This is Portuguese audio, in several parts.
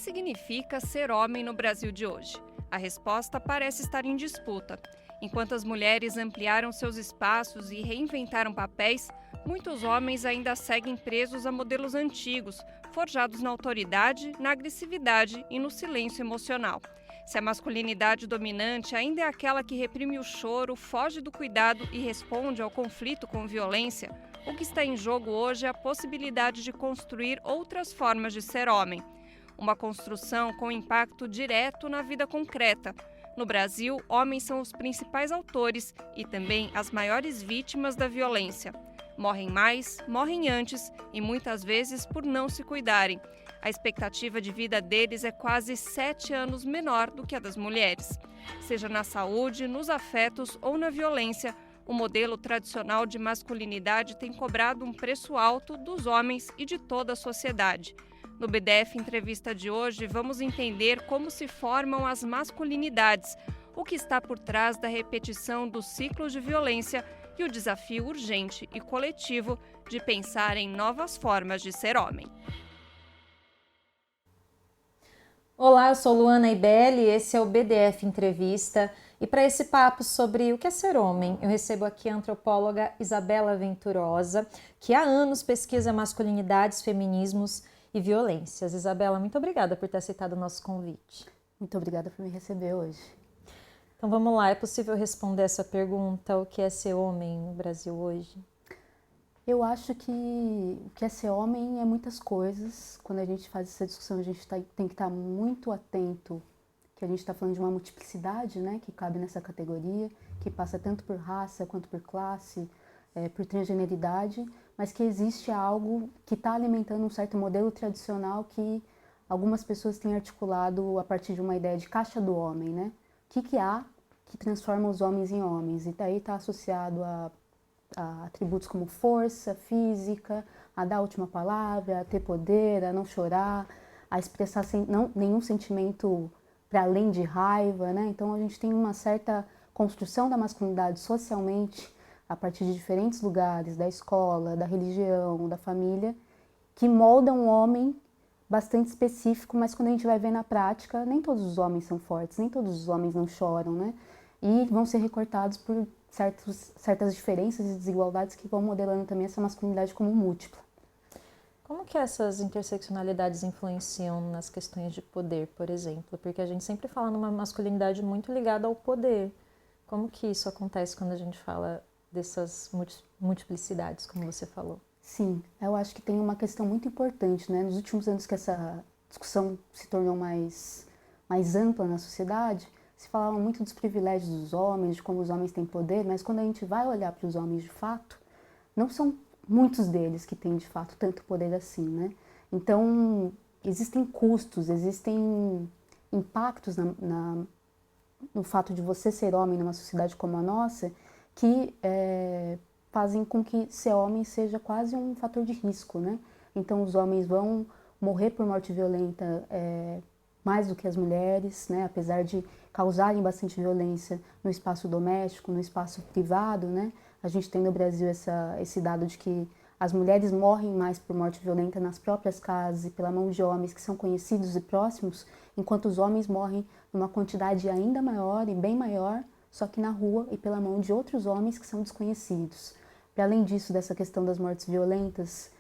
significa ser homem no Brasil de hoje? A resposta parece estar em disputa. Enquanto as mulheres ampliaram seus espaços e reinventaram papéis, muitos homens ainda seguem presos a modelos antigos, forjados na autoridade, na agressividade e no silêncio emocional. Se a masculinidade dominante ainda é aquela que reprime o choro, foge do cuidado e responde ao conflito com violência, o que está em jogo hoje é a possibilidade de construir outras formas de ser homem. Uma construção com impacto direto na vida concreta. No Brasil, homens são os principais autores e também as maiores vítimas da violência. Morrem mais, morrem antes e muitas vezes por não se cuidarem. A expectativa de vida deles é quase 7 anos menor do que a das mulheres. Seja na saúde, nos afetos ou na violência, o modelo tradicional de masculinidade tem cobrado um preço alto dos homens e de toda a sociedade. No BDF Entrevista de hoje, vamos entender como se formam as masculinidades, o que está por trás da repetição dos ciclos de violência e o desafio urgente e coletivo de pensar em novas formas de ser homem. Olá, eu sou Luana Ibelli e esse é o BDF Entrevista. E para esse papo sobre o que é ser homem, eu recebo aqui a antropóloga Isabela Venturosa, que há anos pesquisa masculinidades, feminismos e violências. Isabela, muito obrigada por ter aceitado o nosso convite. Muito obrigada por me receber hoje. Então vamos lá, é possível responder essa pergunta, o que é ser homem no Brasil hoje? Eu acho que o que é ser homem é muitas coisas. Quando a gente faz essa discussão, a gente tem que estar muito atento que a gente está falando de uma multiplicidade, né, que cabe nessa categoria, que passa tanto por raça quanto por classe, por transgeneridade, mas que existe algo que está alimentando um certo modelo tradicional que algumas pessoas têm articulado a partir de uma ideia de caixa do homem, né? O que há que transforma os homens em homens? E daí está associado a atributos como força, física, a dar a última palavra, a ter poder, a não chorar, a expressar nenhum sentimento para além de raiva, né? Então a gente tem uma certa construção da masculinidade socialmente a partir de diferentes lugares, da escola, da religião, da família, que molda um homem bastante específico, mas quando a gente vai ver na prática, nem todos os homens são fortes, nem todos os homens não choram, né? E vão ser recortados por certas diferenças e desigualdades que vão modelando também essa masculinidade como múltipla. Como que essas interseccionalidades influenciam nas questões de poder, por exemplo? Porque a gente sempre fala numa masculinidade muito ligada ao poder. Como que isso acontece quando a gente fala dessas multiplicidades, como você falou? Sim, eu acho que tem uma questão muito importante, né? Nos últimos anos que essa discussão se tornou mais ampla na sociedade, se falava muito dos privilégios dos homens, de como os homens têm poder, mas quando a gente vai olhar para os homens de fato, não são muitos deles que têm de fato tanto poder assim, né? Então, existem custos, existem impactos no fato de você ser homem numa sociedade como a nossa, que fazem com que ser homem seja quase um fator de risco, né? Então, os homens vão morrer por morte violenta mais do que as mulheres, né? Apesar de causarem bastante violência no espaço doméstico, no espaço privado, né? A gente tem no Brasil esse dado de que as mulheres morrem mais por morte violenta nas próprias casas e pela mão de homens que são conhecidos e próximos, enquanto os homens morrem numa quantidade ainda maior e bem maior, só que na rua e pela mão de outros homens que são desconhecidos. Para além disso, dessa questão das mortes violentas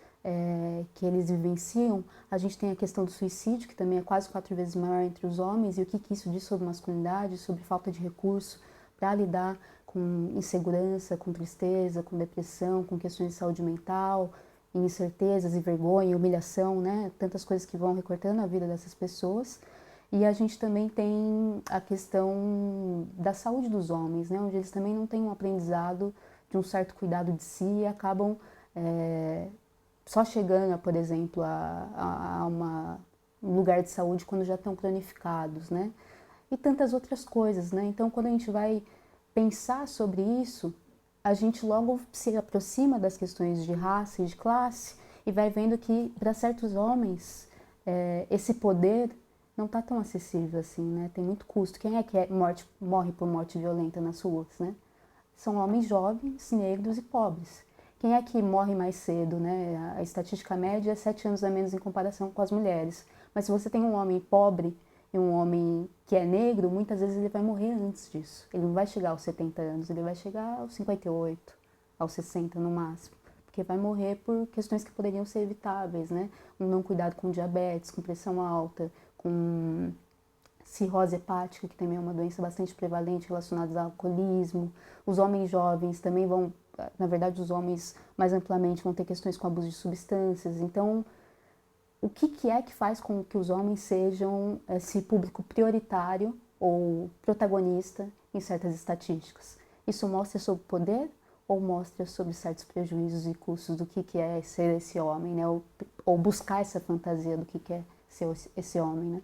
que eles vivenciam, a gente tem a questão do suicídio, que também é quase 4 vezes maior entre os homens, e o que isso diz sobre masculinidade, sobre falta de recurso para lidar com insegurança, com tristeza, com depressão, com questões de saúde mental, incertezas e vergonha, humilhação, né? Tantas coisas que vão recortando a vida dessas pessoas. E a gente também tem a questão da saúde dos homens, né? Onde eles também não têm um aprendizado de um certo cuidado de si e acabam só chegando, por exemplo, a um lugar de saúde quando já estão cronificados, né? E tantas outras coisas, né? Então, quando a gente vai pensar sobre isso, a gente logo se aproxima das questões de raça e de classe e vai vendo que, para certos homens, esse poder não está tão acessível assim, né? Tem muito custo. Quem é que morre por morte violenta nas ruas, né? São homens jovens, negros e pobres. Quem é que morre mais cedo, né? A estatística média é 7 anos a menos em comparação com as mulheres. Mas se você tem um homem pobre e um homem que é negro, muitas vezes ele vai morrer antes disso. Ele não vai chegar aos 70 anos, ele vai chegar aos 58, aos 60 no máximo. Porque vai morrer por questões que poderiam ser evitáveis, né? Um não cuidado com diabetes, com pressão alta, com cirrose hepática, que também é uma doença bastante prevalente relacionada ao alcoolismo. Os homens jovens também vão, na verdade, os homens mais amplamente vão ter questões com abuso de substâncias. Então, o que é que faz com que os homens sejam esse público prioritário ou protagonista em certas estatísticas? Isso mostra sobre poder ou mostra sobre certos prejuízos e custos do que é ser esse homem, né? Ou buscar essa fantasia do que é ser esse homem, né?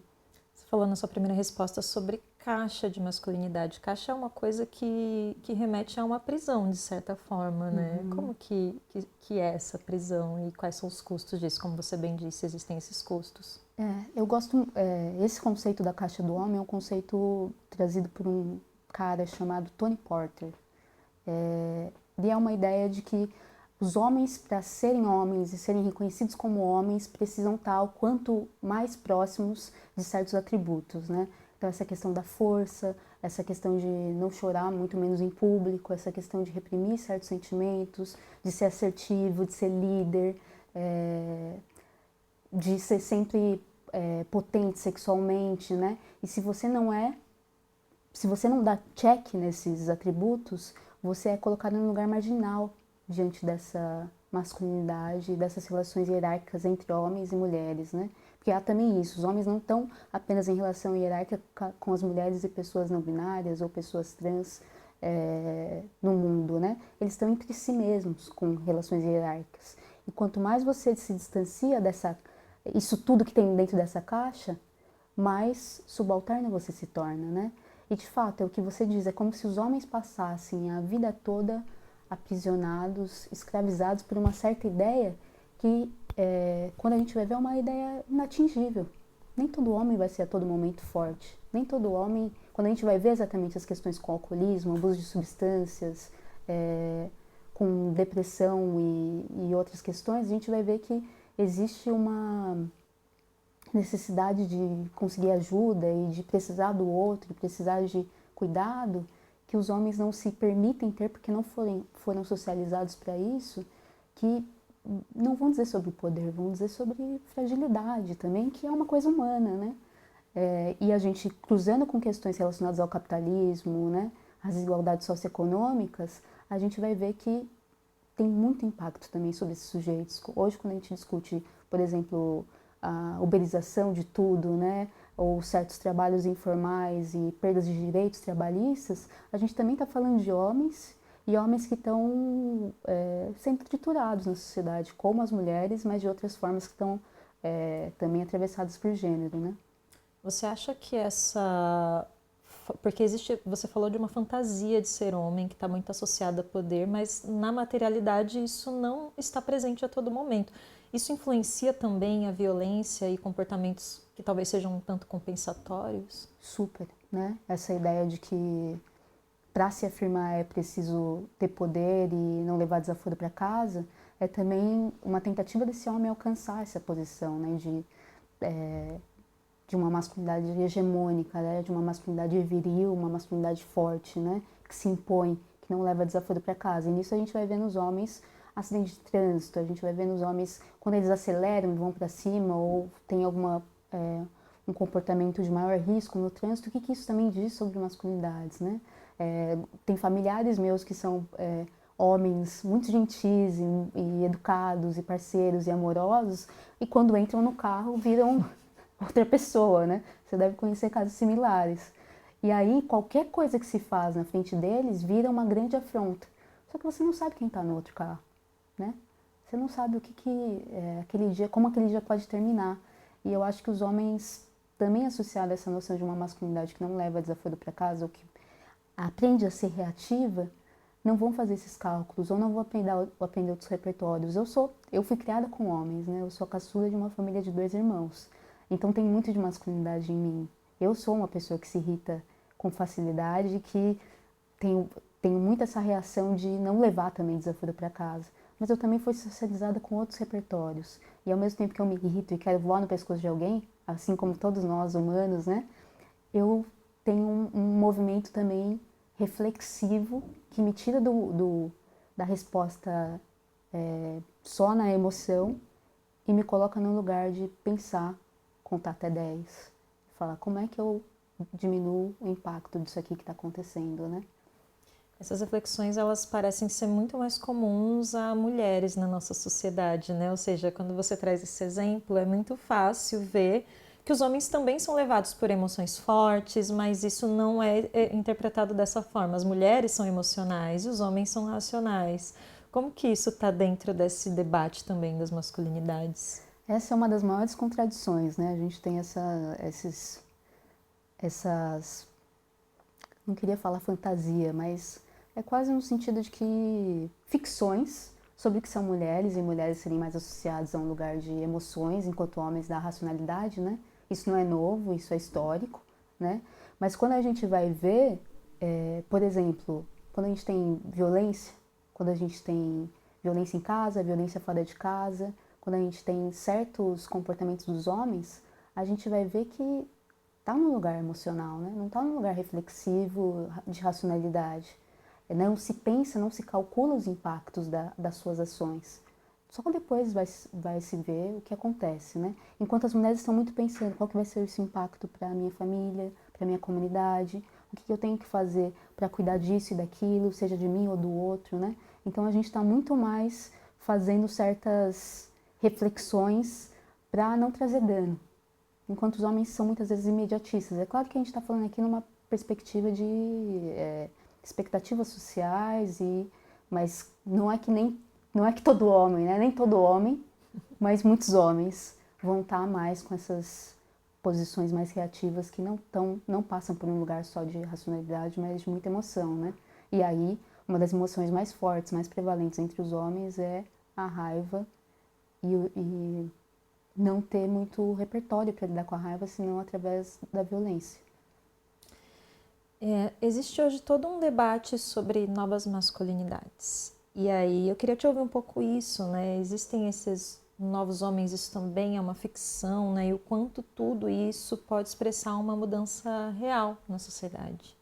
Você falou na sua primeira resposta sobre caixa de masculinidade. Caixa é uma coisa que remete a uma prisão, de certa forma, né? Uhum. Como que é essa prisão e quais são os custos disso? Como você bem disse, existem esses custos. Eu gosto, esse conceito da caixa do homem é um conceito trazido por um cara chamado Tony Porter. E é uma ideia de que os homens, para serem homens e serem reconhecidos como homens, precisam estar o quanto mais próximos de certos atributos, né? Então, essa questão da força, essa questão de não chorar, muito menos em público, essa questão de reprimir certos sentimentos, de ser assertivo, de ser líder, de ser sempre potente sexualmente, né? E se você não dá check nesses atributos, você é colocado num lugar marginal diante dessa masculinidade, dessas relações hierárquicas entre homens e mulheres, né? Porque há também isso, os homens não estão apenas em relação hierárquica com as mulheres e pessoas não binárias ou pessoas trans no mundo, né? Eles estão entre si mesmos com relações hierárquicas. E quanto mais você se distancia isso tudo que tem dentro dessa caixa, mais subalterno você se torna, né? E de fato, é o que você diz, é como se os homens passassem a vida toda aprisionados, escravizados por uma certa ideia que, quando a gente vai ver, é uma ideia inatingível. Nem todo homem vai ser a todo momento forte. Nem todo homem, quando a gente vai ver exatamente as questões com alcoolismo, abuso de substâncias, com depressão e outras questões, a gente vai ver que existe uma necessidade de conseguir ajuda e de precisar do outro, de precisar de cuidado, que os homens não se permitem ter porque não foram socializados para isso, que não vão dizer sobre poder, vão dizer sobre fragilidade também, que é uma coisa humana, né? E a gente, cruzando com questões relacionadas ao capitalismo, né, às desigualdades socioeconômicas, a gente vai ver que tem muito impacto também sobre esses sujeitos. Hoje, quando a gente discute, por exemplo, a uberização de tudo, né, ou certos trabalhos informais e perdas de direitos trabalhistas, a gente também está falando de homens e homens que estão sendo triturados na sociedade, como as mulheres, mas de outras formas que estão também atravessadas por gênero, né? Você acha que porque existe, você falou de uma fantasia de ser homem que está muito associada a poder, mas na materialidade isso não está presente a todo momento. Isso influencia também a violência e comportamentos que talvez sejam um tanto compensatórios? Super, né? Essa ideia de que para se afirmar é preciso ter poder e não levar desaforo para casa, é também uma tentativa desse homem alcançar essa posição, né? De uma masculinidade hegemônica, né? De uma masculinidade viril, uma masculinidade forte, né? Que se impõe, que não leva desaforo para casa. E nisso a gente vai ver nos homens acidente de trânsito, a gente vai ver nos homens quando eles aceleram e vão para cima ou tem um comportamento de maior risco no trânsito. O que isso também diz sobre masculinidades, né? Tem familiares meus que são homens muito gentis e educados e parceiros e amorosos, e quando entram no carro viram outra pessoa, né? Você deve conhecer casos similares. E aí qualquer coisa que se faz na frente deles vira uma grande afronta. Só que você não sabe quem está no outro carro, né? Você não sabe aquele dia, como aquele dia pode terminar. E eu acho que os homens, também associados a essa noção de uma masculinidade que não leva desaforo para casa, ou que aprende a ser reativa, não vão fazer esses cálculos, ou não vão aprender outros repertórios. Eu fui criada com homens, né? Eu sou a caçula de uma família de 2 irmãos. Então tem muito de masculinidade em mim. Eu sou uma pessoa que se irrita com facilidade, que tenho muito essa reação de não levar também desaforo para casa. Mas eu também fui socializada com outros repertórios. e ao mesmo tempo que eu me irrito e quero voar no pescoço de alguém, assim como todos nós humanos, né? Eu tenho um movimento também reflexivo que me tira da resposta só na emoção e me coloca no lugar de pensar, contar até 10, falar como é que eu diminuo o impacto disso aqui que está acontecendo, né? Essas reflexões, elas parecem ser muito mais comuns a mulheres na nossa sociedade, né? Ou seja, quando você traz esse exemplo, é muito fácil ver que os homens também são levados por emoções fortes, mas isso não é interpretado dessa forma. As mulheres são emocionais e os homens são racionais. Como que isso está dentro desse debate também das masculinidades? Essa é uma das maiores contradições, né? A gente tem essas, não queria falar fantasia, mas é quase no sentido de que ficções sobre o que são mulheres e mulheres serem mais associadas a um lugar de emoções, enquanto homens da racionalidade, né? Isso não é novo, isso é histórico, né? Mas quando a gente vai ver, por exemplo, quando a gente tem violência, quando a gente tem violência em casa, violência fora de casa, quando a gente tem certos comportamentos dos homens, a gente vai ver que está num lugar emocional, né? Não está num lugar reflexivo, de racionalidade. Não se pensa, não se calcula os impactos das suas ações. Só depois vai se ver o que acontece, né? Enquanto as mulheres estão muito pensando qual que vai ser esse impacto para a minha família, para a minha comunidade, o que eu tenho que fazer para cuidar disso e daquilo, seja de mim ou do outro, né? Então a gente está muito mais fazendo certas reflexões para não trazer dano, enquanto os homens são muitas vezes imediatistas. É claro que a gente está falando aqui numa perspectiva de expectativas sociais, mas não é que todo homem, né? Nem todo homem, mas muitos homens vão estar mais com essas posições mais reativas que não passam por um lugar só de racionalidade, mas de muita emoção, né? E aí, uma das emoções mais fortes, mais prevalentes entre os homens é a raiva e não ter muito repertório para lidar com a raiva, senão através da violência. Existe hoje todo um debate sobre novas masculinidades. E aí eu queria te ouvir um pouco isso, né? Existem esses novos homens, isso também é uma ficção, né? E o quanto tudo isso pode expressar uma mudança real na sociedade.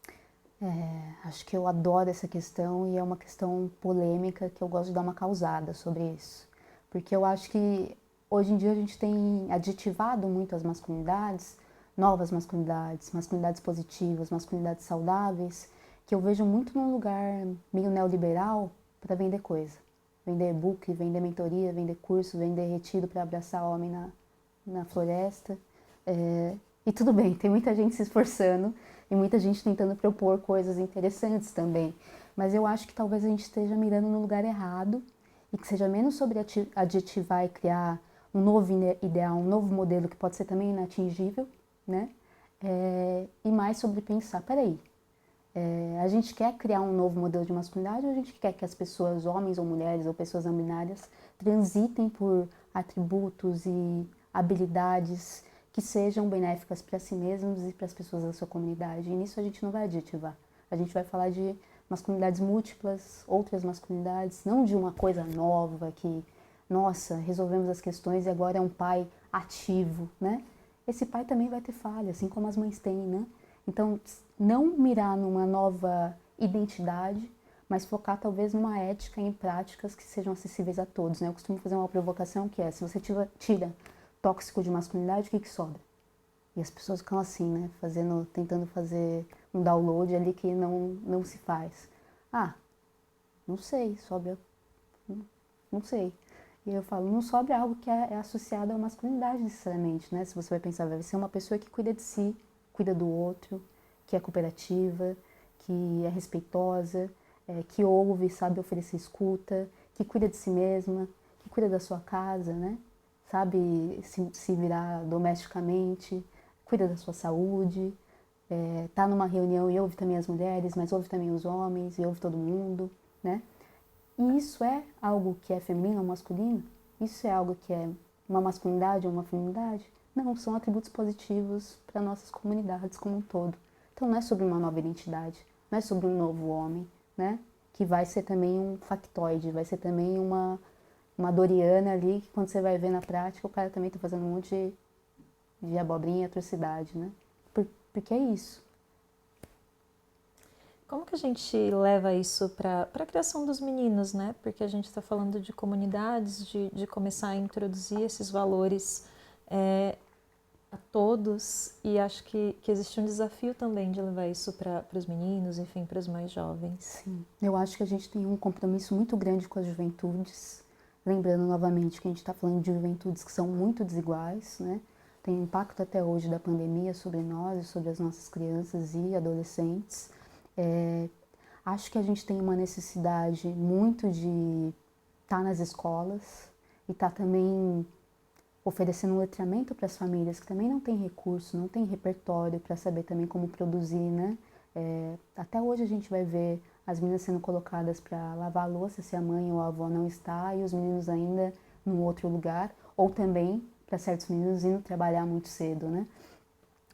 Acho que eu adoro essa questão e é uma questão polêmica que eu gosto de dar uma causada sobre isso. Porque eu acho que hoje em dia a gente tem aditivado muito as masculinidades, novas masculinidades, masculinidades positivas, masculinidades saudáveis, que eu vejo muito num lugar meio neoliberal para vender coisa. Vender e-book, vender mentoria, vender curso, vender retiro para abraçar homem na floresta. E tudo bem, tem muita gente se esforçando e muita gente tentando propor coisas interessantes também. Mas eu acho que talvez a gente esteja mirando no lugar errado e que seja menos sobre adjetivar e criar um novo ideal, um novo modelo que pode ser também inatingível, né? E mais sobre pensar, peraí, a gente quer criar um novo modelo de masculinidade ou a gente quer que as pessoas, homens ou mulheres ou pessoas não binárias, transitem por atributos e habilidades que sejam benéficas para si mesmos e para as pessoas da sua comunidade? E nisso a gente não vai adjetivar. A gente vai falar de masculinidades múltiplas, outras masculinidades, não de uma coisa nova que, nossa, resolvemos as questões e agora é um pai ativo, né? Esse pai também vai ter falha, assim como as mães têm, né? Então, não mirar numa nova identidade, mas focar talvez numa ética e em práticas que sejam acessíveis a todos, né? Eu costumo fazer uma provocação que é, se você tira tóxico de masculinidade, o que sobra? E as pessoas ficam assim, né? Tentando fazer um download ali que não se faz. Não sei, sobra... Não sei. E eu falo, não sobra algo que é associado à masculinidade necessariamente, né? Se você vai pensar, vai ser uma pessoa que cuida de si, cuida do outro, que é cooperativa, que é respeitosa, que ouve, sabe oferecer escuta, que cuida de si mesma, que cuida da sua casa, né? Sabe se virar domesticamente, cuida da sua saúde, tá numa reunião e ouve também as mulheres, mas ouve também os homens e ouve todo mundo, né? E isso é algo que é feminino ou masculino? Isso é algo que é uma masculinidade ou uma feminilidade? Não, são atributos positivos para nossas comunidades como um todo. Então não é sobre uma nova identidade, não é sobre um novo homem, né? Que vai ser também um factoide, vai ser também uma uma Doriana ali, que quando você vai ver na prática, o cara também tá fazendo um monte de abobrinha e atrocidade, né? Porque é isso. Como que a gente leva isso para a criação dos meninos, né? Porque a gente está falando de comunidades, de começar a introduzir esses valores a todos, e acho que existe um desafio também de levar isso para os meninos, enfim, para os mais jovens. Sim, eu acho que a gente tem um compromisso muito grande com as juventudes, lembrando novamente que a gente está falando de juventudes que são muito desiguais, né? Tem impacto até hoje da pandemia sobre nós e sobre as nossas crianças e adolescentes. Acho que a gente tem uma necessidade muito de estar nas escolas e estar também oferecendo um letramento para as famílias que também não têm recurso, não têm repertório para saber também como produzir, né? Até hoje a gente vai ver as meninas sendo colocadas para lavar a louça se a mãe ou a avó não está, e os meninos ainda num outro lugar, ou também para certos meninos indo trabalhar muito cedo, né?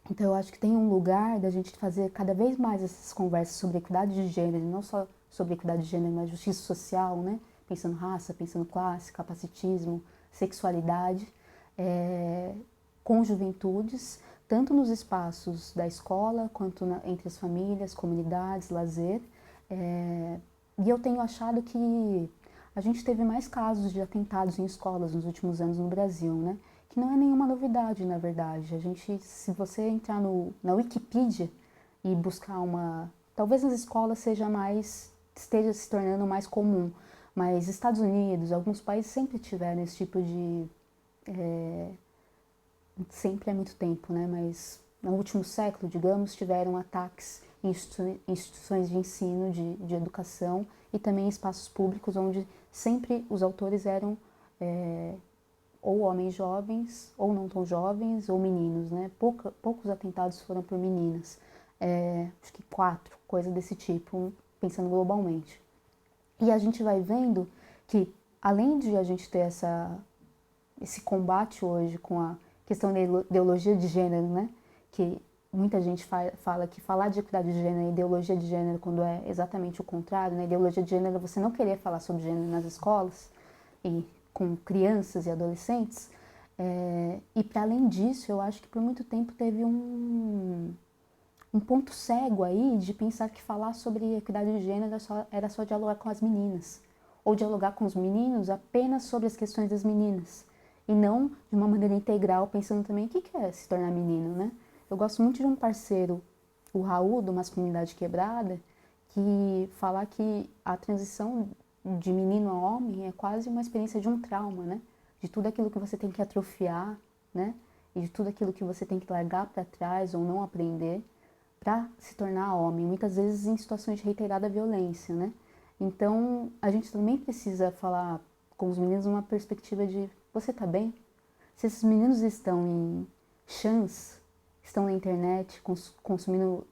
Então eu acho que tem um lugar da gente fazer cada vez mais essas conversas sobre equidade de gênero, não só sobre equidade de gênero, mas justiça social, né? Pensando raça, pensando classe, capacitismo, sexualidade, com juventudes, tanto nos espaços da escola, quanto entre as famílias, comunidades, lazer. E eu tenho achado que a gente teve mais casos de atentados em escolas nos últimos anos no Brasil, né? Que não é nenhuma novidade, na verdade. Se você entrar na Wikipedia e buscar talvez nas escolas esteja se tornando mais comum, mas Estados Unidos, alguns países sempre tiveram esse tipo de... sempre há muito tempo, né? Mas no último século, digamos, tiveram ataques em instituições de ensino, de educação, e também em espaços públicos, onde sempre os autores eram ou homens jovens, ou não tão jovens, ou meninos, né? Poucos atentados foram por meninas. Acho que 4, coisa desse tipo, pensando globalmente. E a gente vai vendo que, além de a gente ter esse combate hoje com a questão da ideologia de gênero, né? Que muita gente fala que falar de equidade de gênero é ideologia de gênero, quando é exatamente o contrário, né? Ideologia de gênero é você não querer falar sobre gênero nas escolas e com crianças e adolescentes. E para além disso, eu acho que por muito tempo teve um ponto cego aí de pensar que falar sobre equidade de gênero era só dialogar com as meninas, ou dialogar com os meninos apenas sobre as questões das meninas, e não de uma maneira integral, pensando também o que é se tornar menino, né? Eu gosto muito de um parceiro, o Raul, do Masculinidade Quebrada, que fala que a transição de menino a homem é quase uma experiência de um trauma, né? De tudo aquilo que você tem que atrofiar, né? E de tudo aquilo que você tem que largar para trás ou não aprender para se tornar homem, muitas vezes em situações de reiterada violência, né? Então, a gente também precisa falar com os meninos uma perspectiva de: você tá bem? Se esses meninos estão em chans, estão na internet consumindo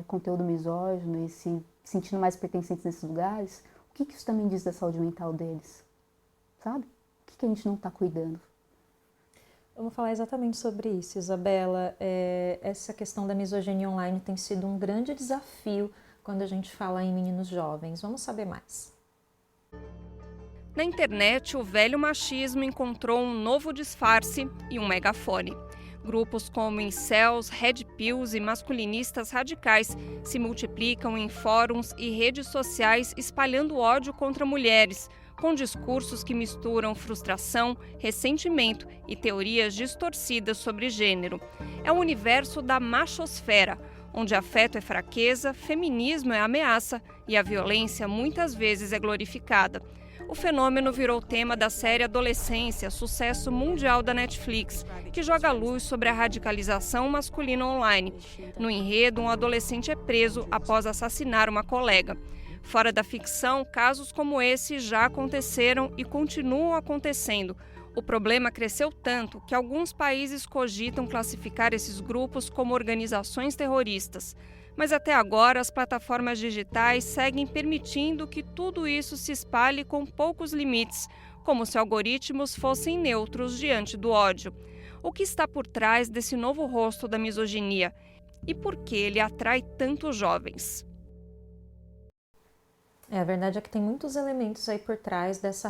conteúdo misógino e se sentindo mais pertencentes nesses lugares, o que isso também diz da saúde mental deles? Sabe? O que a gente não está cuidando? Vamos falar exatamente sobre isso, Isabela. Essa questão da misoginia online tem sido um grande desafio quando a gente fala em meninos jovens. Vamos saber mais. Na internet, o velho machismo encontrou um novo disfarce e um megafone. Grupos como incels, red pills e masculinistas radicais se multiplicam em fóruns e redes sociais espalhando ódio contra mulheres, com discursos que misturam frustração, ressentimento e teorias distorcidas sobre gênero. É o universo da machosfera, onde afeto é fraqueza, feminismo é ameaça e a violência muitas vezes é glorificada. O fenômeno virou tema da série Adolescência, sucesso mundial da Netflix, que joga luz sobre a radicalização masculina online. No enredo, um adolescente é preso após assassinar uma colega. Fora da ficção, casos como esse já aconteceram e continuam acontecendo. O problema cresceu tanto que alguns países cogitam classificar esses grupos como organizações terroristas. Mas até agora, as plataformas digitais seguem permitindo que tudo isso se espalhe com poucos limites, como se algoritmos fossem neutros diante do ódio. O que está por trás desse novo rosto da misoginia? E por que ele atrai tantos jovens? A verdade é que tem muitos elementos aí por trás dessa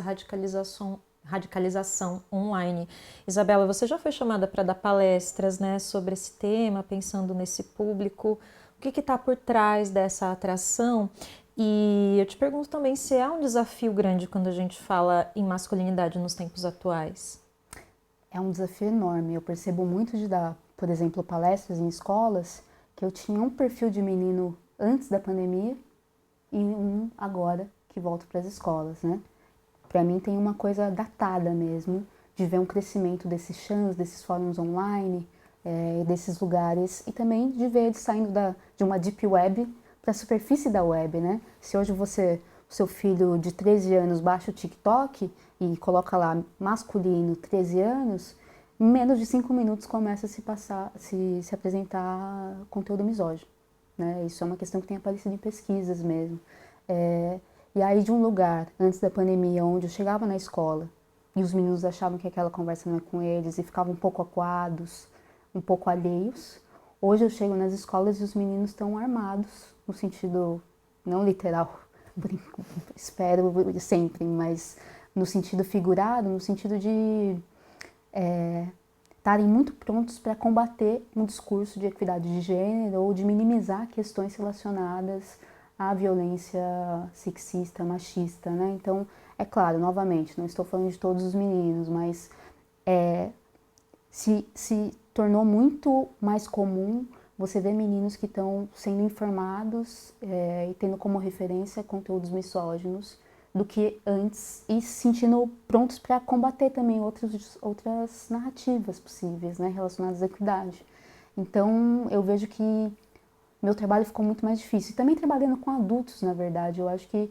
radicalização online. Isabela, você já foi chamada para dar palestras, né, sobre esse tema, pensando nesse público. O que está por trás dessa atração? E eu te pergunto também se é um desafio grande quando a gente fala em masculinidade nos tempos atuais. É um desafio enorme. Eu percebo muito de dar, por exemplo, palestras em escolas, que eu tinha um perfil de menino antes da pandemia e um agora que volta para as escolas, né? Para mim tem uma coisa datada mesmo, de ver um crescimento desses chans, desses fóruns online, desses lugares, e também de ver eles saindo de uma deep web para a superfície da web, né? Se hoje o seu filho de 13 anos baixa o TikTok e coloca lá masculino 13 anos, em menos de 5 minutos começa a se apresentar conteúdo misógino, né? Isso é uma questão que tem aparecido em pesquisas mesmo. E aí de um lugar, antes da pandemia, onde eu chegava na escola e os meninos achavam que aquela conversa não é com eles e ficavam um pouco acuados, um pouco alheios, hoje eu chego nas escolas e os meninos estão armados, no sentido não literal, espero sempre, mas no sentido figurado, no sentido de estarem muito prontos para combater um discurso de equidade de gênero ou de minimizar questões relacionadas à violência sexista, machista, né? Então, é claro, novamente, não estou falando de todos os meninos, mas se tornou muito mais comum você ver meninos que estão sendo informados e tendo como referência conteúdos misóginos do que antes e se sentindo prontos para combater também outras narrativas possíveis, né, relacionadas à equidade. Então, eu vejo que meu trabalho ficou muito mais difícil. E também trabalhando com adultos, na verdade, eu acho que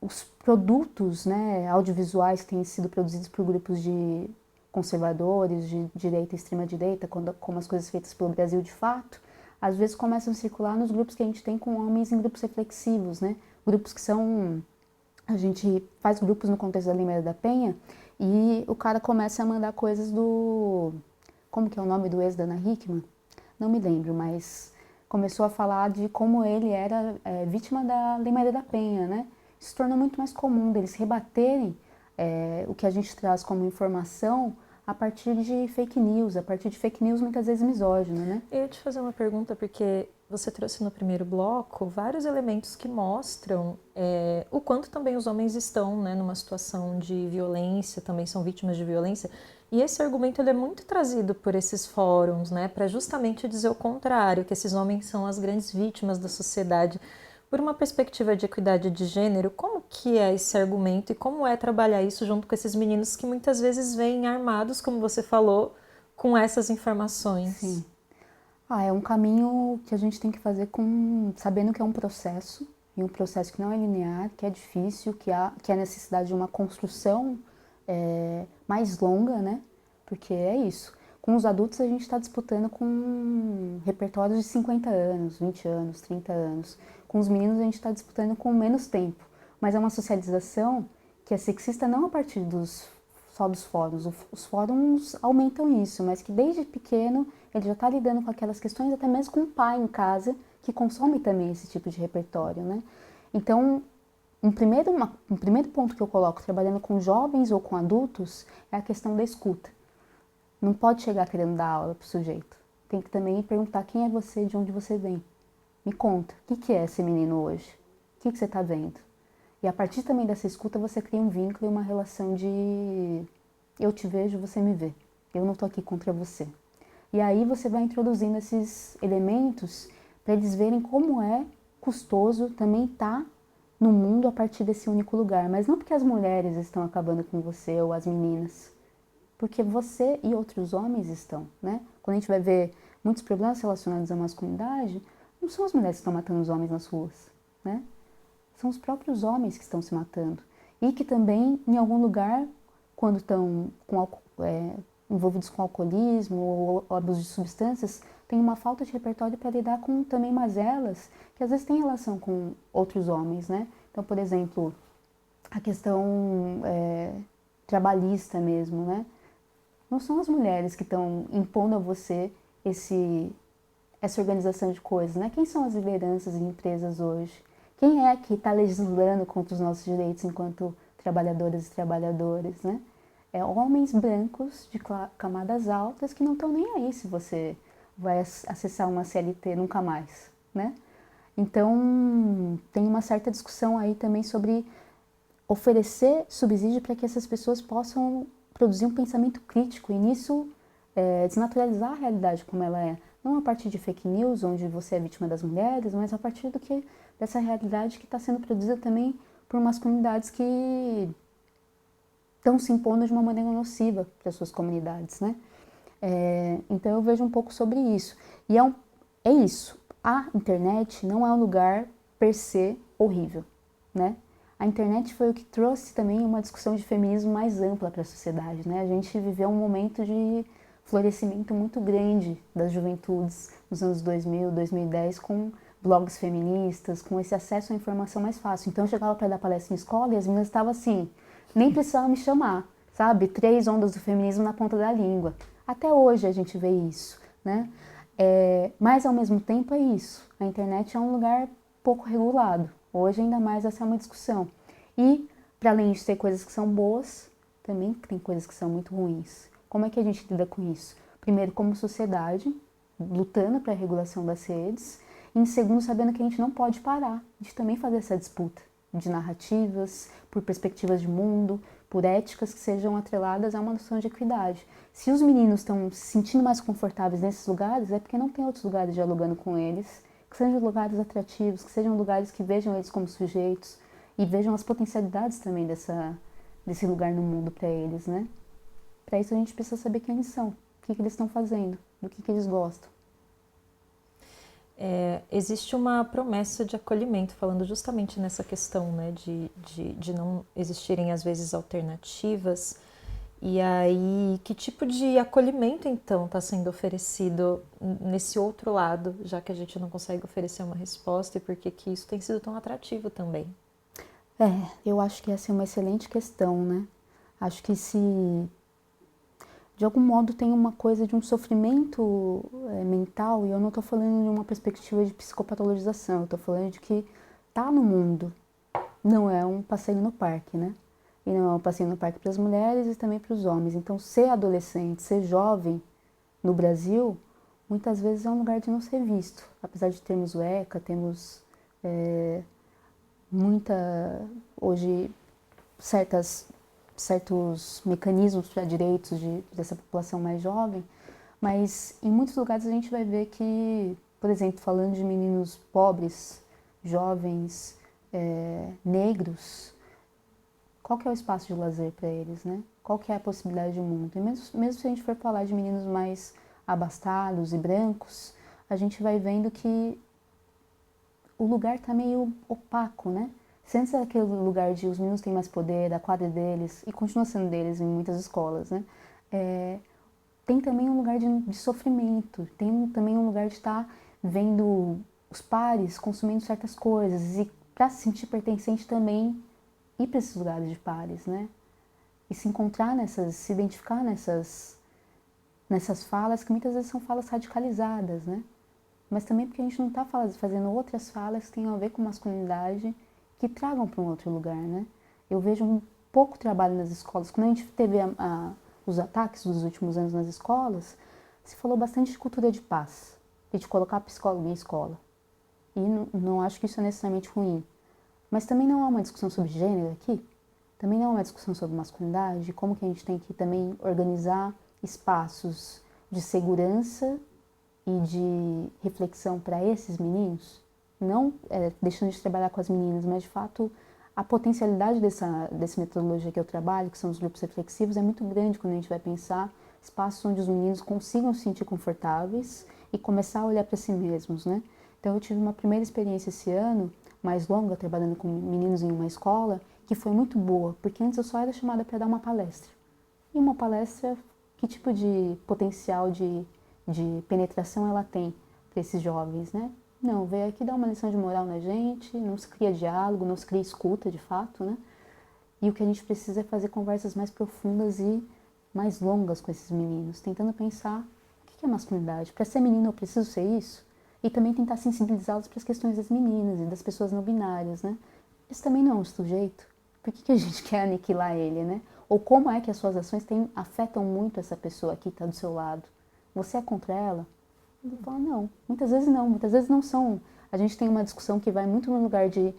os produtos, né, audiovisuais que têm sido produzidos por grupos de conservadores, de direita e extrema-direita, como as coisas feitas pelo Brasil de fato, às vezes começam a circular nos grupos que a gente tem com homens em grupos reflexivos, né? Grupos que são... A gente faz grupos no contexto da Lei Maria da Penha e o cara começa a mandar coisas do... Como que é o nome do ex da Ana Hickman? Não me lembro, mas começou a falar de como ele era vítima da Lei Maria da Penha, né? Isso se tornou muito mais comum deles rebaterem o que a gente traz como informação a partir de fake news muitas vezes misógino, né? Eu ia te fazer uma pergunta, porque você trouxe no primeiro bloco vários elementos que mostram o quanto também os homens estão, né, numa situação de violência, também são vítimas de violência, e esse argumento ele é muito trazido por esses fóruns, né, para justamente dizer o contrário, que esses homens são as grandes vítimas da sociedade. Por uma perspectiva de equidade de gênero, como que é esse argumento e como é trabalhar isso junto com esses meninos que muitas vezes vêm armados, como você falou, com essas informações? Sim. É um caminho que a gente tem que fazer sabendo que é um processo, e um processo que não é linear, que é difícil, que há necessidade de uma construção mais longa, né? Porque é isso. Com os adultos a gente está disputando com repertórios de 50 anos, 20 anos, 30 anos. Com os meninos a gente está disputando com menos tempo. Mas é uma socialização que é sexista não a partir só dos fóruns. Os fóruns aumentam isso, mas que desde pequeno ele já está lidando com aquelas questões, até mesmo com o pai em casa, que consome também esse tipo de repertório, né? Então, um primeiro ponto que eu coloco, trabalhando com jovens ou com adultos, é a questão da escuta. Não pode chegar querendo dar aula para o sujeito. Tem que também perguntar quem é você, de onde você vem. Me conta, o que é esse menino hoje? O que você está vendo? E a partir também dessa escuta você cria um vínculo e uma relação de eu te vejo, você me vê. Eu não estou aqui contra você. E aí você vai introduzindo esses elementos para eles verem como é custoso também estar no mundo a partir desse único lugar. Mas não porque as mulheres estão acabando com você ou as meninas. Porque você e outros homens estão, né? Quando a gente vai ver muitos problemas relacionados à masculinidade, não são as mulheres que estão matando os homens nas ruas, né? São os próprios homens que estão se matando. E que também, em algum lugar, quando estão envolvidos com alcoolismo ou abuso de substâncias, tem uma falta de repertório para lidar com também mazelas que às vezes têm relação com outros homens, né? Então, por exemplo, a questão trabalhista mesmo, né? Não são as mulheres que estão impondo a você essa organização de coisas, né? Quem são as lideranças em empresas hoje? Quem é que está legislando contra os nossos direitos enquanto trabalhadoras e trabalhadores, né? Homens brancos de camadas altas que não estão nem aí se você vai acessar uma CLT nunca mais, né? Então, tem uma certa discussão aí também sobre oferecer subsídio para que essas pessoas possam produzir um pensamento crítico e nisso desnaturalizar a realidade como ela é. Não a partir de fake news, onde você é vítima das mulheres, mas a partir dessa realidade que está sendo produzida também por masculinidades que estão se impondo de uma maneira nociva para as suas comunidades, né? Então eu vejo um pouco sobre isso. E é isso. A internet não é um lugar per se horrível, né? A internet foi o que trouxe também uma discussão de feminismo mais ampla para a sociedade, né? A gente viveu um momento de florescimento muito grande das juventudes nos anos 2000, 2010, com blogs feministas, com esse acesso à informação mais fácil. Então eu chegava para dar palestra em escola e as meninas estavam assim, nem precisavam me chamar, sabe? 3 ondas do feminismo na ponta da língua. Até hoje a gente vê isso, né? Mas ao mesmo tempo é isso. A internet é um lugar pouco regulado. Hoje ainda mais essa é uma discussão. E, para além de ter coisas que são boas, também tem coisas que são muito ruins. Como é que a gente lida com isso? Primeiro, como sociedade, lutando para a regulação das redes. E, em segundo, sabendo que a gente não pode parar de também fazer essa disputa de narrativas, por perspectivas de mundo, por éticas que sejam atreladas a uma noção de equidade. Se os meninos estão se sentindo mais confortáveis nesses lugares, é porque não tem outros lugares dialogando com eles, que sejam lugares atrativos, que sejam lugares que vejam eles como sujeitos e vejam as potencialidades também desse lugar no mundo para eles, né? Para isso a gente precisa saber quem eles são, o que eles estão fazendo, do que eles gostam. Existe uma promessa de acolhimento, falando justamente nessa questão, né, de não existirem, às vezes, alternativas. E aí, que tipo de acolhimento, então, está sendo oferecido nesse outro lado, já que a gente não consegue oferecer uma resposta, e por que isso tem sido tão atrativo também? Eu acho que essa é uma excelente questão, né? Acho que se, de algum modo, tem uma coisa de um sofrimento mental, e eu não estou falando de uma perspectiva de psicopatologização, eu estou falando de que tá no mundo, não é um passeio no parque, né? E não é um passeio no parque para as mulheres e também para os homens. Então, ser adolescente, ser jovem no Brasil, muitas vezes é um lugar de não ser visto. Apesar de termos o ECA, temos hoje, certos mecanismos para direitos dessa população mais jovem, mas em muitos lugares a gente vai ver que, por exemplo, falando de meninos pobres, jovens, negros, qual que é o espaço de lazer para eles, né? Qual que é a possibilidade de mundo? E mesmo se a gente for falar de meninos mais abastados e brancos, a gente vai vendo que o lugar está meio opaco, né? Se antes era aquele lugar de os meninos têm mais poder, a quadra deles, e continua sendo deles em muitas escolas, né? Tem também um lugar de sofrimento, tem também um lugar de estar vendo os pares consumindo certas coisas, e para se sentir pertencente também ir para esses lugares de pares, né? E se encontrar se identificar nessas falas que muitas vezes são falas radicalizadas, né? Mas também porque a gente não está fazendo outras falas que tenham a ver com masculinidade que tragam para um outro lugar, né? Eu vejo um pouco trabalho nas escolas. Quando a gente teve os ataques dos últimos anos nas escolas, se falou bastante de cultura de paz e de colocar a psicóloga em escola. E não acho que isso é necessariamente ruim. Mas também não há uma discussão sobre gênero aqui, também não há uma discussão sobre masculinidade, como que a gente tem que também organizar espaços de segurança e de reflexão para esses meninos, não deixando de trabalhar com as meninas, mas de fato a potencialidade dessa metodologia que eu trabalho, que são os grupos reflexivos, é muito grande quando a gente vai pensar espaços onde os meninos consigam se sentir confortáveis e começar a olhar para si mesmos, né? Então eu tive uma primeira experiência esse ano, mais longa, trabalhando com meninos em uma escola, que foi muito boa, porque antes eu só era chamada para dar uma palestra. E uma palestra, que tipo de potencial de penetração ela tem para esses jovens, né? Não, veio aqui dar uma lição de moral na gente, não se cria diálogo, não se cria escuta de fato, né? E o que a gente precisa é fazer conversas mais profundas e mais longas com esses meninos, tentando pensar o que é masculinidade. Para ser menino eu preciso ser isso? E também tentar sensibilizá-los para as questões das meninas e das pessoas não binárias, né? Esse também não é um sujeito, Por que a gente quer aniquilar ele, né? Ou como é que as suas ações afetam muito essa pessoa que está do seu lado? Você é contra ela? Ele fala, não. Muitas vezes não são. A gente tem uma discussão que vai muito no lugar de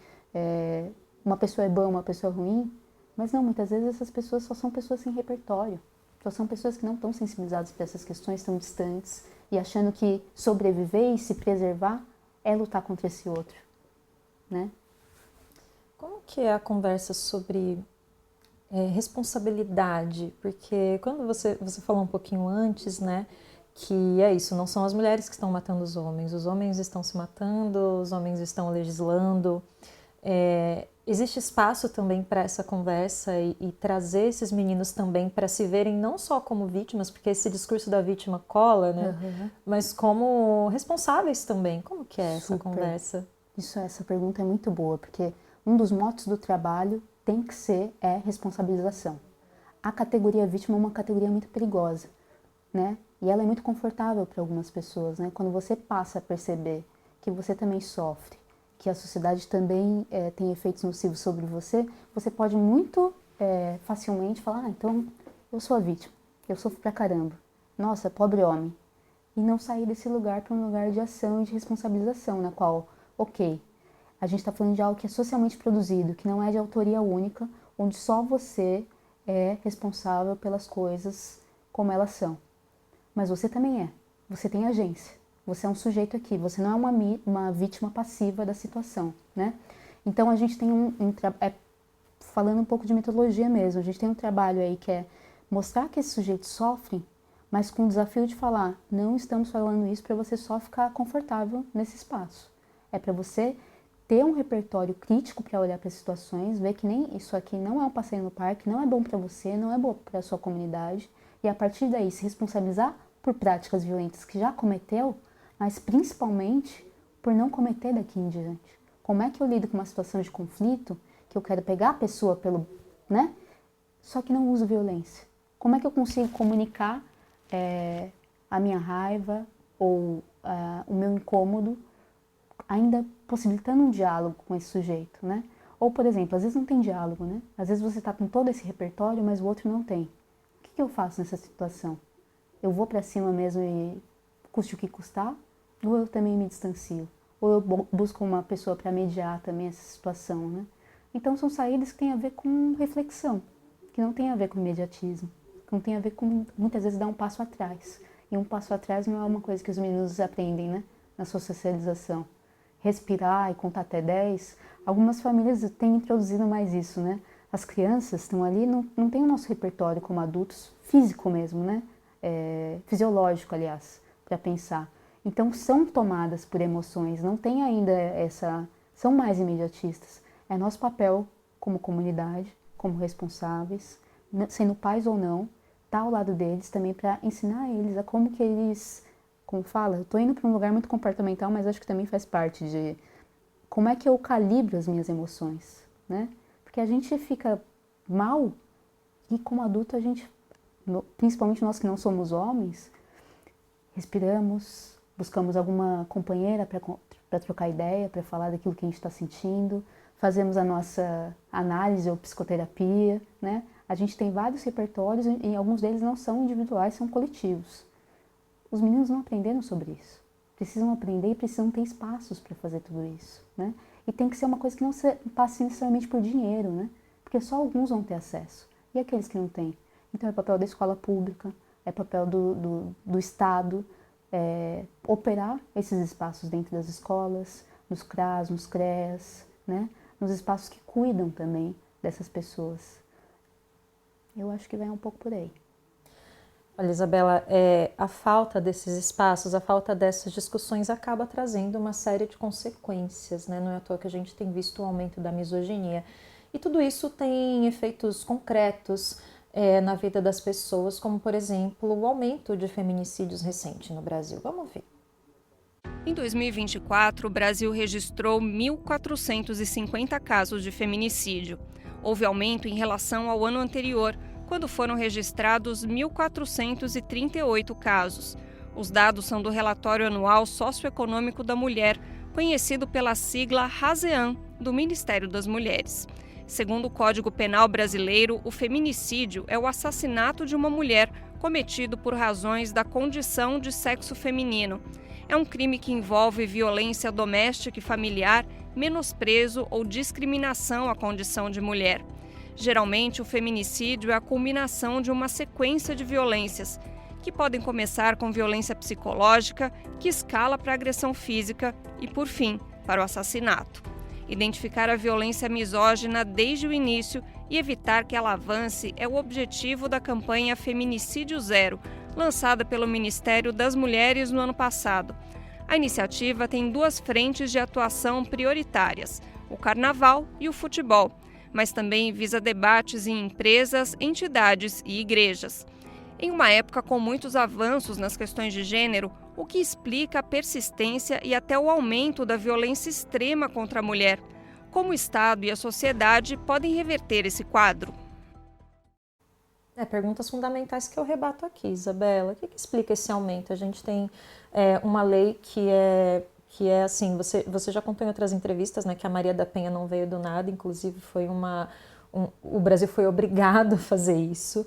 uma pessoa é boa, uma pessoa é ruim, mas não, muitas vezes essas pessoas só são pessoas sem repertório. Só são pessoas que não estão sensibilizadas para essas questões, tão distantes, e achando que sobreviver e se preservar é lutar contra esse outro, né? Como que é a conversa sobre responsabilidade? Porque quando você falou um pouquinho antes, né, que é isso, não são as mulheres que estão matando os homens estão se matando, os homens estão legislando. Existe espaço também para essa conversa e trazer esses meninos também para se verem não só como vítimas, porque esse discurso da vítima cola, né? Uhum. Mas como responsáveis também. Como que é essa conversa? Essa pergunta é muito boa, porque um dos motos do trabalho tem que ser responsabilização. A categoria vítima é uma categoria muito perigosa, né? E ela é muito confortável para algumas pessoas, né? Quando você passa a perceber que você também sofre, que a sociedade também tem efeitos nocivos sobre você, você pode muito facilmente falar, então eu sou a vítima, eu sofro pra caramba, nossa, pobre homem. E não sair desse lugar para um lugar de ação e de responsabilização, na qual, ok, a gente está falando de algo que é socialmente produzido, que não é de autoria única, onde só você é responsável pelas coisas como elas são. Mas você também você tem agência. Você é um sujeito aqui, você não é uma vítima passiva da situação, né? Então a gente tem falando um pouco de metodologia mesmo, a gente tem um trabalho aí que é mostrar que esses sujeitos sofrem, mas com o desafio de falar, não estamos falando isso para você só ficar confortável nesse espaço. É para você ter um repertório crítico para olhar para as situações, ver que nem isso aqui não é um passeio no parque, não é bom para você, não é bom para a sua comunidade, e a partir daí se responsabilizar por práticas violentas que já cometeu, mas principalmente por não cometer daqui em diante. Como é que eu lido com uma situação de conflito, que eu quero pegar a pessoa né? Só que não uso violência. Como é que eu consigo comunicar a minha raiva ou o meu incômodo, ainda possibilitando um diálogo com esse sujeito, né? Ou, por exemplo, às vezes não tem diálogo, né? Às vezes você está com todo esse repertório, mas o outro não tem. O que eu faço nessa situação? Eu vou para cima mesmo e custe o que custar? Ou eu também me distancio? Ou eu busco uma pessoa para mediar também essa situação, né? Então são saídas que têm a ver com reflexão, que não tem a ver com imediatismo, que não tem a ver com, muitas vezes, dar um passo atrás. E um passo atrás não é uma coisa que os meninos aprendem, né? Na sua socialização. Respirar e contar até 10, algumas famílias têm introduzido mais isso, né? As crianças estão ali, não tem o nosso repertório como adultos, físico mesmo, né? Fisiológico, aliás, para pensar. Então são tomadas por emoções, não tem ainda são mais imediatistas. É nosso papel como comunidade, como responsáveis, sendo pais ou não, estar ao lado deles também para ensinar eles a como que eles, como fala, eu estou indo para um lugar muito comportamental, mas acho que também faz parte de como é que eu calibro as minhas emoções, né? Porque a gente fica mal e como adulto a gente, principalmente nós que não somos homens, respiramos, buscamos alguma companheira para trocar ideia, para falar daquilo que a gente está sentindo, fazemos a nossa análise ou psicoterapia, né? A gente tem vários repertórios e alguns deles não são individuais, são coletivos. Os meninos não aprenderam sobre isso. Precisam aprender e precisam ter espaços para fazer tudo isso, né? E tem que ser uma coisa que não passe necessariamente por dinheiro, né? Porque só alguns vão ter acesso. E aqueles que não têm? Então é papel da escola pública, é papel do Estado, operar esses espaços dentro das escolas, nos CRAS, nos CREAS, né? Nos espaços que cuidam também dessas pessoas. Eu acho que vai um pouco por aí. Olha, Isabela, a falta desses espaços, a falta dessas discussões acaba trazendo uma série de consequências, né? Não é à toa que a gente tem visto o aumento da misoginia. E tudo isso tem efeitos concretos na vida das pessoas, como, por exemplo, o aumento de feminicídios recente no Brasil. Vamos ver. Em 2024, o Brasil registrou 1.450 casos de feminicídio. Houve aumento em relação ao ano anterior, quando foram registrados 1.438 casos. Os dados são do Relatório Anual Socioeconômico da Mulher, conhecido pela sigla RASEAN, do Ministério das Mulheres. Segundo o Código Penal brasileiro, o feminicídio é o assassinato de uma mulher cometido por razões da condição de sexo feminino. É um crime que envolve violência doméstica e familiar, menosprezo ou discriminação à condição de mulher. Geralmente, o feminicídio é a culminação de uma sequência de violências, que podem começar com violência psicológica, que escala para agressão física e, por fim, para o assassinato. Identificar a violência misógina desde o início e evitar que ela avance é o objetivo da campanha Feminicídio Zero, lançada pelo Ministério das Mulheres no ano passado. A iniciativa tem duas frentes de atuação prioritárias, o carnaval e o futebol, mas também visa debates em empresas, entidades e igrejas. Em uma época com muitos avanços nas questões de gênero, o que explica a persistência e até o aumento da violência extrema contra a mulher? Como o Estado e a sociedade podem reverter esse quadro? Perguntas fundamentais que eu rebato aqui, Isabela. O que explica esse aumento? A gente tem uma lei que é assim, você já contou em outras entrevistas, né, que a Maria da Penha não veio do nada, inclusive foi o Brasil foi obrigado a fazer isso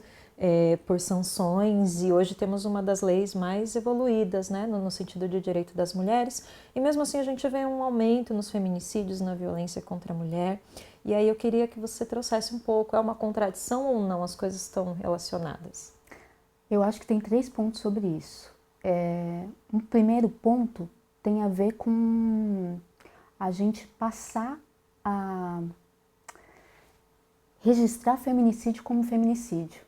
por sanções, e hoje temos uma das leis mais evoluídas, né, no sentido de direito das mulheres, e mesmo assim a gente vê um aumento nos feminicídios, na violência contra a mulher. E aí eu queria que você trouxesse um pouco, é uma contradição ou não? As coisas estão relacionadas? Eu acho que tem 3 pontos sobre isso. Um primeiro ponto tem a ver com a gente passar a registrar feminicídio como feminicídio,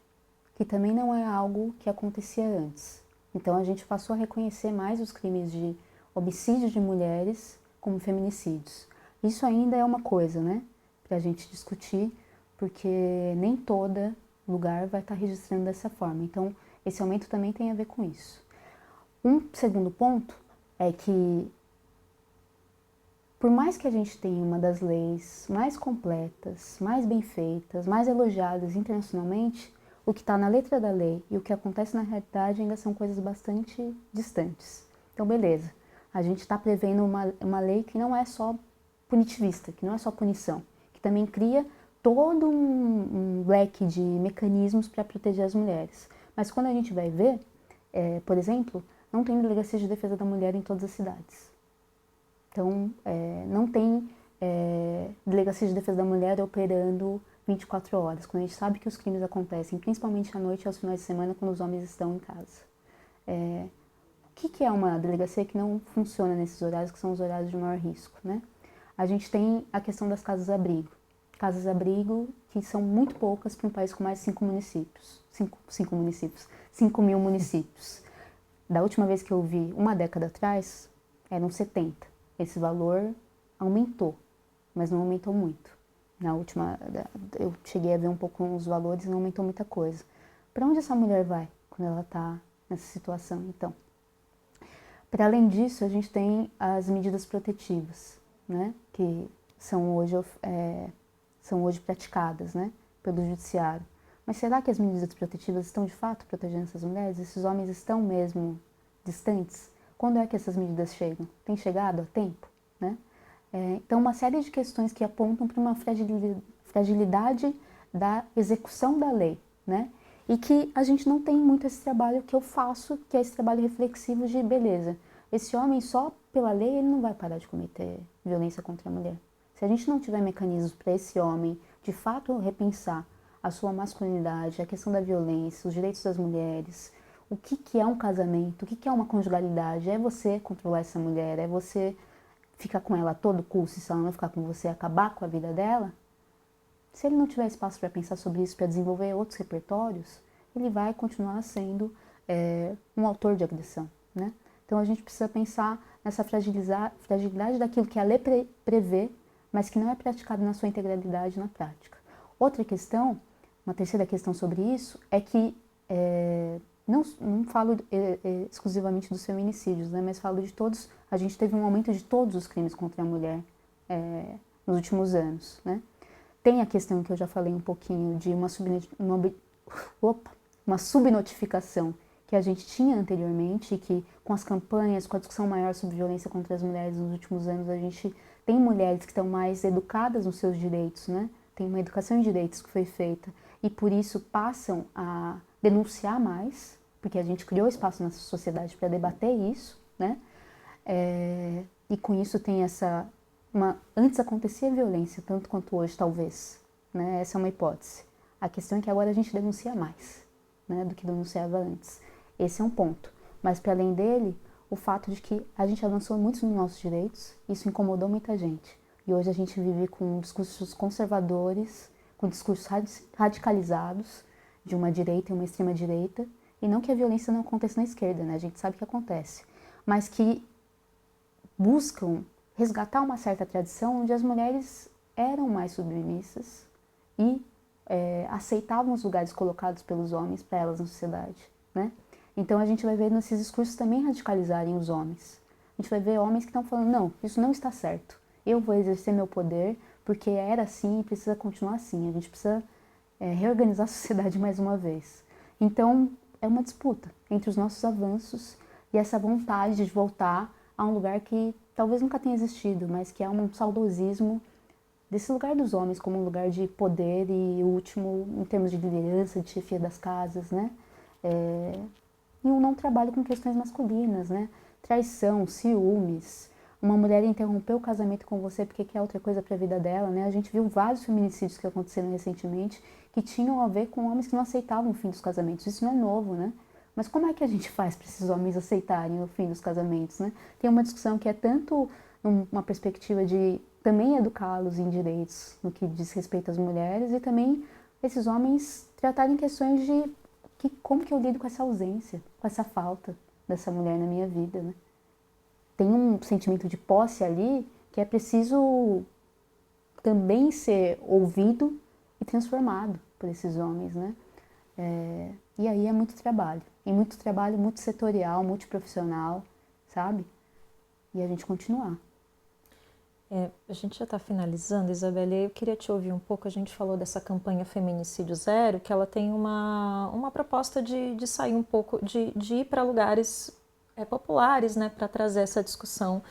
que também não é algo que acontecia antes. Então a gente passou a reconhecer mais os crimes de homicídio de mulheres como feminicídios. Isso ainda é uma coisa, né, para a gente discutir, porque nem todo lugar vai estar registrando dessa forma. Então esse aumento também tem a ver com isso. Um segundo ponto é que, por mais que a gente tenha uma das leis mais completas, mais bem feitas, mais elogiadas internacionalmente, o que está na letra da lei e o que acontece na realidade ainda são coisas bastante distantes. Então, beleza, a gente está prevendo uma lei que não é só punitivista, que não é só punição, que também cria todo um leque de mecanismos para proteger as mulheres. Mas quando a gente vai ver, por exemplo, não tem delegacia de defesa da mulher em todas as cidades. Então, não tem delegacia de defesa da mulher operando 24 horas, quando a gente sabe que os crimes acontecem, principalmente à noite e aos finais de semana, quando os homens estão em casa. O que é uma delegacia que não funciona nesses horários, que são os horários de maior risco, né? A gente tem a questão das casas-abrigo. Casas-abrigo que são muito poucas para um país com mais de 5 municípios. 5 mil municípios. Da última vez que eu vi, uma década atrás, eram 70. Esse valor aumentou, mas não aumentou muito. Na última, eu cheguei a ver um pouco os valores e não aumentou muita coisa. Para onde essa mulher vai quando ela está nessa situação, então? Para além disso, a gente tem as medidas protetivas, né, que são hoje praticadas, né, pelo judiciário. Mas será que as medidas protetivas estão de fato protegendo essas mulheres? Esses homens estão mesmo distantes? Quando é que essas medidas chegam? Tem chegado a tempo, né? Então, uma série de questões que apontam para uma fragilidade da execução da lei, né? E que a gente não tem muito esse trabalho que eu faço, que é esse trabalho reflexivo de, beleza, esse homem só pela lei ele não vai parar de cometer violência contra a mulher. Se a gente não tiver mecanismos para esse homem, de fato, repensar a sua masculinidade, a questão da violência, os direitos das mulheres, o que é um casamento, o que é uma conjugalidade, é você controlar essa mulher, é você ficar com ela a todo custo, se ela não ficar com você, acabar com a vida dela. Se ele não tiver espaço para pensar sobre isso, para desenvolver outros repertórios, ele vai continuar sendo um autor de agressão, né? Então a gente precisa pensar nessa fragilidade daquilo que a lei prevê, mas que não é praticado na sua integralidade na prática. Outra questão, uma terceira questão sobre isso, é que não falo exclusivamente dos feminicídios, né, mas falo de todos. A gente teve um aumento de todos os crimes contra a mulher nos últimos anos, né? Tem a questão que eu já falei um pouquinho de uma subnotificação que a gente tinha anteriormente e que com as campanhas, com a discussão maior sobre violência contra as mulheres nos últimos anos, a gente tem mulheres que estão mais educadas nos seus direitos, né? tem uma educação em direitos que foi feita e por isso passam a denunciar mais, porque a gente criou espaço na sociedade para debater isso, né? E com isso tem antes acontecia violência, tanto quanto hoje, talvez, né? Essa é uma hipótese. A questão é que agora a gente denuncia mais, né, do que denunciava antes. Esse é um ponto. Mas, para além dele, o fato de que a gente avançou muito nos nossos direitos, isso incomodou muita gente. E hoje a gente vive com discursos conservadores, com discursos radicalizados, de uma direita e uma extrema-direita, e não que a violência não aconteça na esquerda, né? A gente sabe que acontece, mas que buscam resgatar uma certa tradição onde as mulheres eram mais submissas e aceitavam os lugares colocados pelos homens para elas na sociedade, né? Então a gente vai ver nesses discursos também radicalizarem os homens. A gente vai ver homens que estão falando, não, isso não está certo. Eu vou exercer meu poder porque era assim e precisa continuar assim. A gente precisa reorganizar a sociedade mais uma vez. Então é uma disputa entre os nossos avanços e essa vontade de voltar a um lugar que talvez nunca tenha existido, mas que é um saudosismo desse lugar dos homens como um lugar de poder e último em termos de liderança, de chefia das casas, né? E um não trabalho com questões masculinas, né? Traição, ciúmes, uma mulher interrompeu o casamento com você porque quer outra coisa para a vida dela, né? A gente viu vários feminicídios que aconteceram recentemente que tinham a ver com homens que não aceitavam o fim dos casamentos. Isso não é novo, né? Mas como é que a gente faz para esses homens aceitarem o fim dos casamentos, né? Tem uma discussão que é tanto uma perspectiva de também educá-los em direitos no que diz respeito às mulheres e também esses homens tratarem questões de como que eu lido com essa ausência, com essa falta dessa mulher na minha vida, né? Tem um sentimento de posse ali que é preciso também ser ouvido e transformado por esses homens, né? E aí é muito trabalho, e muito trabalho multissetorial, multiprofissional, sabe? E a gente continuar. A gente já está finalizando, Isabelle, eu queria te ouvir um pouco. A gente falou dessa campanha Feminicídio Zero, que ela tem uma proposta de sair um pouco, de ir para lugares populares, né, para trazer essa discussão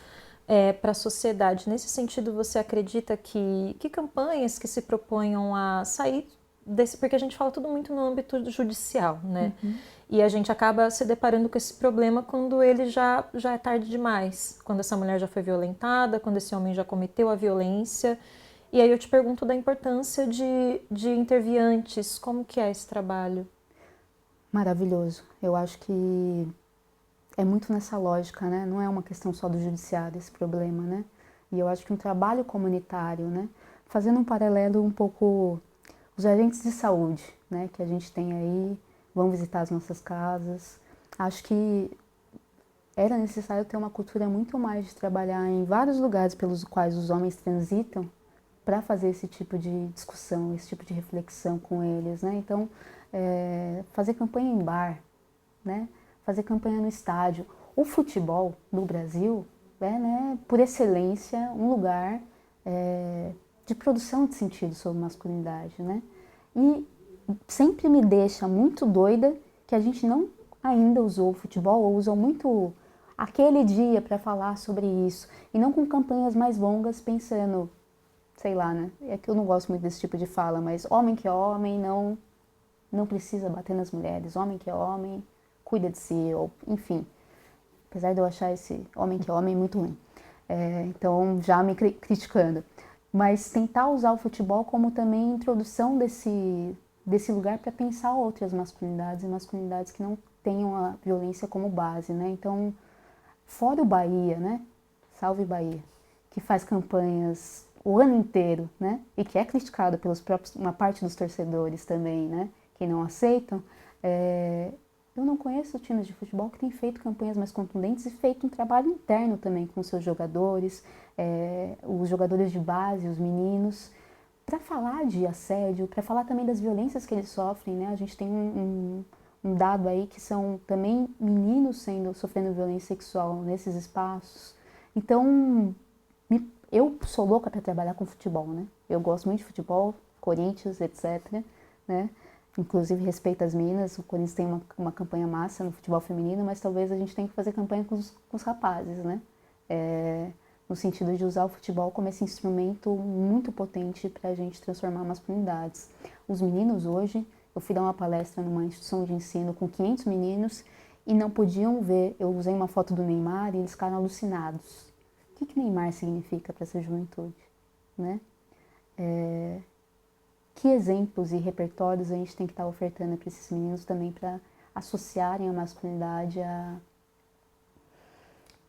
para a sociedade. Nesse sentido, você acredita que campanhas que se proponham a sair desse, porque a gente fala tudo muito no âmbito judicial, né? Uhum. E a gente acaba se deparando com esse problema quando ele já é tarde demais, quando essa mulher já foi violentada, quando esse homem já cometeu a violência. E aí eu te pergunto da importância de intervir antes, como que é esse trabalho? Maravilhoso. Eu acho que é muito nessa lógica, né? Não é uma questão só do judiciário esse problema, né? E eu acho que um trabalho comunitário, né? Fazendo um paralelo um pouco, os agentes de saúde, né? Que a gente tem aí, vão visitar as nossas casas. Acho que era necessário ter uma cultura muito mais de trabalhar em vários lugares pelos quais os homens transitam para fazer esse tipo de discussão, esse tipo de reflexão com eles, né? Então, fazer campanha em bar, né? Fazer campanha no estádio. O futebol no Brasil é, né, por excelência, um lugar de produção de sentido sobre masculinidade, né? E sempre me deixa muito doida que a gente não ainda usou o futebol, ou usou muito aquele dia para falar sobre isso, e não com campanhas mais longas pensando, sei lá, né? É que eu não gosto muito desse tipo de fala, mas homem que é homem não precisa bater nas mulheres, homem que é homem cuida de si, ou enfim. Apesar de eu achar esse homem que é homem muito ruim. Então, já me criticando. Mas tentar usar o futebol como também introdução desse lugar para pensar outras masculinidades, e masculinidades que não tenham a violência como base, né? Então, fora o Bahia, né? Salve Bahia, que faz campanhas o ano inteiro, né? E que é criticado pelos próprios, uma parte dos torcedores também, né? Que não aceitam. Eu não conheço times de futebol que têm feito campanhas mais contundentes e feito um trabalho interno também com seus jogadores, os jogadores de base, os meninos, para falar de assédio, para falar também das violências que eles sofrem, né? A gente tem um dado aí que são também meninos sofrendo violência sexual nesses espaços. Então, eu sou louca para trabalhar com futebol, né? Eu gosto muito de futebol, Corinthians, etc., né? Inclusive respeito as meninas, o Corinthians tem uma campanha massa no futebol feminino, mas talvez a gente tenha que fazer campanha com os rapazes, né? no sentido de usar o futebol como esse instrumento muito potente para a gente transformar masculinidades. Os meninos hoje, eu fui dar uma palestra numa instituição de ensino com 500 meninos e não podiam ver, eu usei uma foto do Neymar e eles ficaram alucinados. O que Neymar significa para essa juventude, né? Que exemplos e repertórios a gente tem que estar ofertando para esses meninos também para associarem a masculinidade a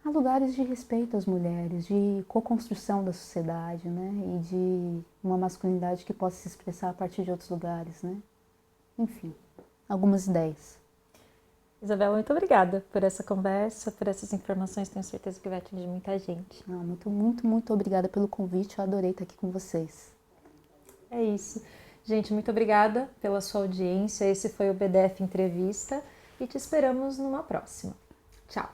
lugares de respeito às mulheres, de co-construção da sociedade, né? E de uma masculinidade que possa se expressar a partir de outros lugares, né? Enfim, algumas ideias. Isabela, muito obrigada por essa conversa, por essas informações. Tenho certeza que vai atingir muita gente. Não, muito obrigada pelo convite. Eu adorei estar aqui com vocês. É isso. Gente, muito obrigada pela sua audiência. Esse foi o BDF Entrevista e te esperamos numa próxima. Tchau!